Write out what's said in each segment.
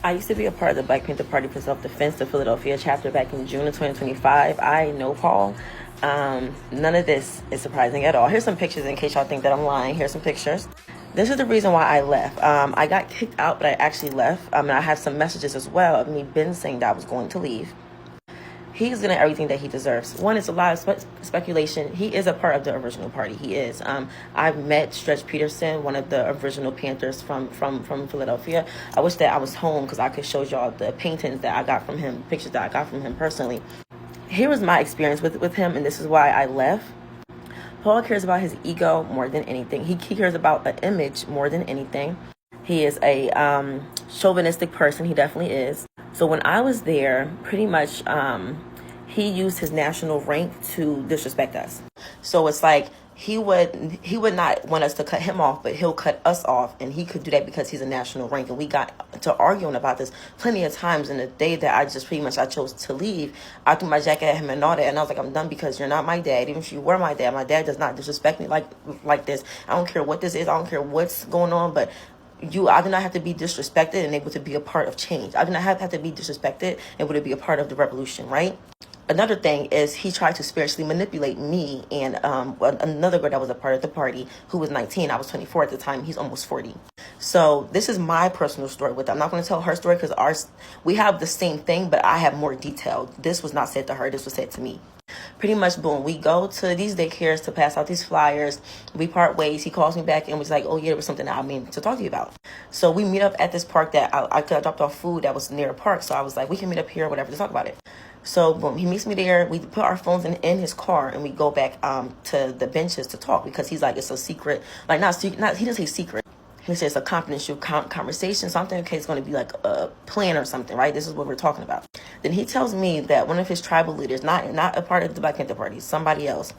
I used to be a part of the Black Panther Party for Self-Defense, the Philadelphia chapter, back in June of 2025. I know Paul. None of this is surprising at all. Here's some pictures in case y'all think that I'm lying. Here's some pictures. This is the reason why I left. I got kicked out, but I actually left. And I have some messages as well of me Ben saying that I was going to leave. He's getting everything that he deserves. One, it's a lot of speculation. He is a part of the original party. He is. I've met Stretch Peterson, one of the original Panthers from Philadelphia. I wish that I was home because I could show y'all the paintings that I got from him, pictures that I got from him personally. Here was my experience with him, and this is why I left. Paul cares about his ego more than anything. He cares about the image more than anything. He is a chauvinistic person. He definitely is. So when I was there, pretty much he used his national rank to disrespect us. So it's like he would not want us to cut him off, but he'll cut us off, and he could do that because he's a national rank. And we got to arguing about this plenty of times. And the day that I chose to leave, I threw my jacket at him and all that, and I was like, I'm done because you're not my dad. Even if you were my dad does not disrespect me like this. I don't care what this is. I don't care what's going on, but I do not have to be disrespected and able to be a part of change. I do not have to be disrespected and able to be a part of the revolution, right? Another thing is he tried to spiritually manipulate me and another girl that was a part of the party who was 19. I was 24 at the time. He's almost 40. So this is my personal story with her. I'm not going to tell her story because we have the same thing, but I have more detail. This was not said to her. This was said to me. Pretty much, boom, we go to these daycares to pass out these flyers. We part ways. He calls me back and was like, oh, yeah, there was something that I mean to talk to you about. So we meet up at this park that I dropped off food that was near a park. So I was like, we can meet up here or whatever to talk about it. So boom, he meets me there. We put our phones in his car and we go back to the benches to talk because he's like, it's a secret. Like, he doesn't say secret. He says it's a confidential conversation. So I'm thinking, okay, it's going to be like a plan or something, right? This is what we're talking about. Then he tells me that one of his tribal leaders, not a part of the Black Panther Party, somebody else,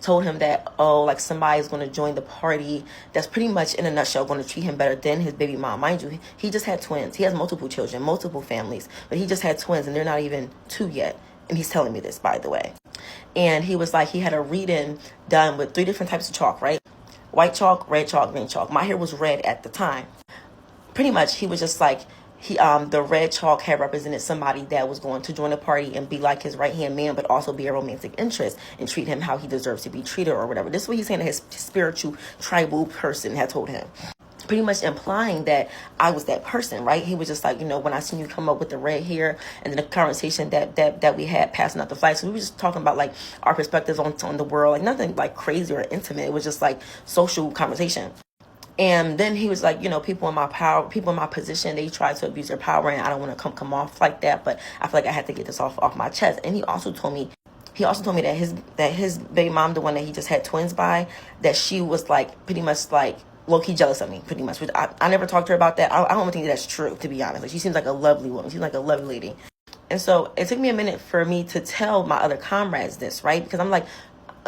told him that, somebody's going to join the party that's pretty much, in a nutshell, going to treat him better than his baby mom. Mind you, he just had twins. He has multiple children, multiple families, but he just had twins and they're not even 2 yet. And he's telling me this, by the way. And he was like, he had a reading done with 3 different types of chalk, right? White chalk, red chalk, green chalk. My hair was red at the time. Pretty much, he was just like, the red chalk had represented somebody that was going to join the party and be like his right-hand man, but also be a romantic interest and treat him how he deserves to be treated or whatever. This is what he's saying that his spiritual tribal person had told him. Pretty much implying that I was that person, right? He was just like, when I seen you come up with the red hair, and then the conversation that we had passing out the flight. So we were just talking about like our perspectives on the world, like nothing like crazy or intimate. It was just like social conversation. And then he was like, people in my position, they try to abuse their power, and I don't want to come off like that, but I feel like I had to get this off my chest. And he also told me that his baby mom, the one that he just had twins by, that she was like pretty much like low-key jealous of me, pretty much. Which I never talked to her about that. I don't think that's true, to be honest. Like, she seems like a lovely woman. She's like a lovely lady. And so it took me a minute for me to tell my other comrades this, right? Because I'm like,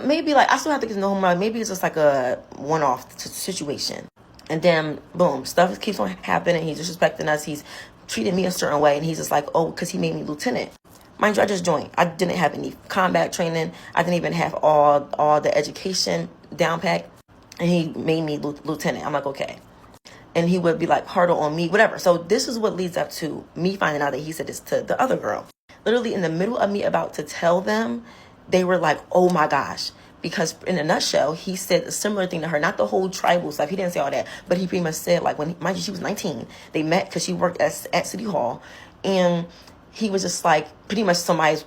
maybe like I still have to get to know him. Like, maybe it's just like a one-off situation. And then, boom, stuff keeps on happening. He's disrespecting us. He's treating me a certain way. And he's just like, oh, because he made me lieutenant. Mind you, I just joined. I didn't have any combat training. I didn't even have all the education down pat. And he made me lieutenant. I'm like, okay. And he would be like harder on me, whatever. So this is what leads up to me finding out that he said this to the other girl. Literally in the middle of me about to tell them, they were like, oh my gosh. Because in a nutshell, he said a similar thing to her. Not the whole tribal stuff. He didn't say all that. But he pretty much said, like, mind you, she was 19. They met because she worked at City Hall. And he was just like, pretty much somebody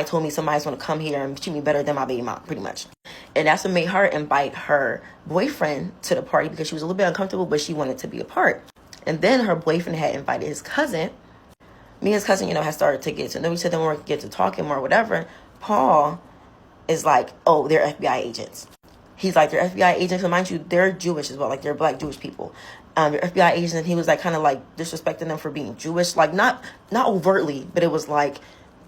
told me somebody's going to come here and treat me better than my baby mom, pretty much. And that's what made her invite her boyfriend to the party because she was a little bit uncomfortable, but she wanted to be a part. And then her boyfriend had invited his cousin. Me and his cousin, had started to get to know each other more, get to talking more, whatever. Paul is like, oh, they're FBI agents. He's like, they're FBI agents. And mind you, they're Jewish as well. Like, they're Black Jewish people. They're FBI agents. And he was like, kind of like disrespecting them for being Jewish. Like, not overtly, but it was like,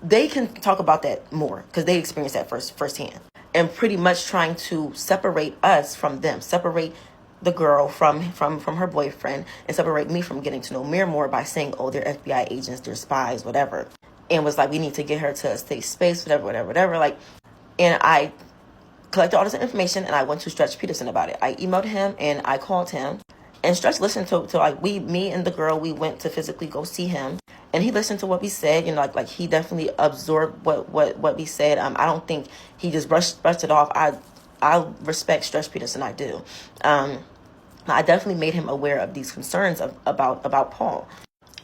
they can talk about that more because they experienced that firsthand. And pretty much trying to separate us from them, separate the girl from her boyfriend, and separate me from getting to know Mir more by saying, oh, they're FBI agents, they're spies, whatever. And was like, we need to get her to a safe space, whatever. Like, and I collected all this information and I went to Stretch Peterson about it. I emailed him and I called him. And Stretch listened to like me and the girl, we went to physically go see him. and he listened to what we said. You know, like he definitely absorbed what we said. I don't think he just brushed it off. I respect Stretch Peterson. I do. I definitely made him aware of these concerns about Paul.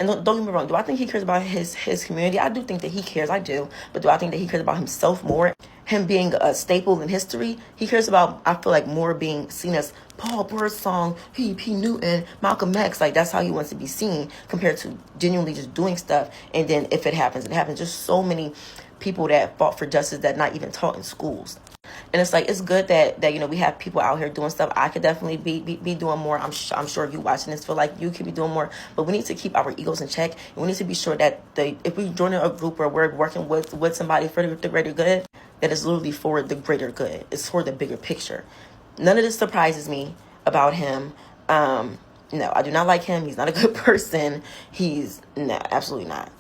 And don't get me wrong, do I think he cares about his community? I do think that he cares, I do. But do I think that he cares about himself more? Him being a staple in history, he cares about, I feel like, more being seen as Paul Birdsong, P. Newton, Malcolm X. Like, that's how he wants to be seen compared to genuinely just doing stuff. And then if it happens, it happens. Just so many people that fought for justice that not even taught in schools. And it's like, it's good that you know, we have people out here doing stuff. I could definitely be doing more. I'm sure you watching this feel like you could be doing more. But we need to keep our egos in check. And we need to be sure that if we join a group where we're working with somebody for the greater good, that is literally for the greater good. It's for the bigger picture. None of this surprises me about him. No, I do not like him. He's not a good person. No, absolutely not.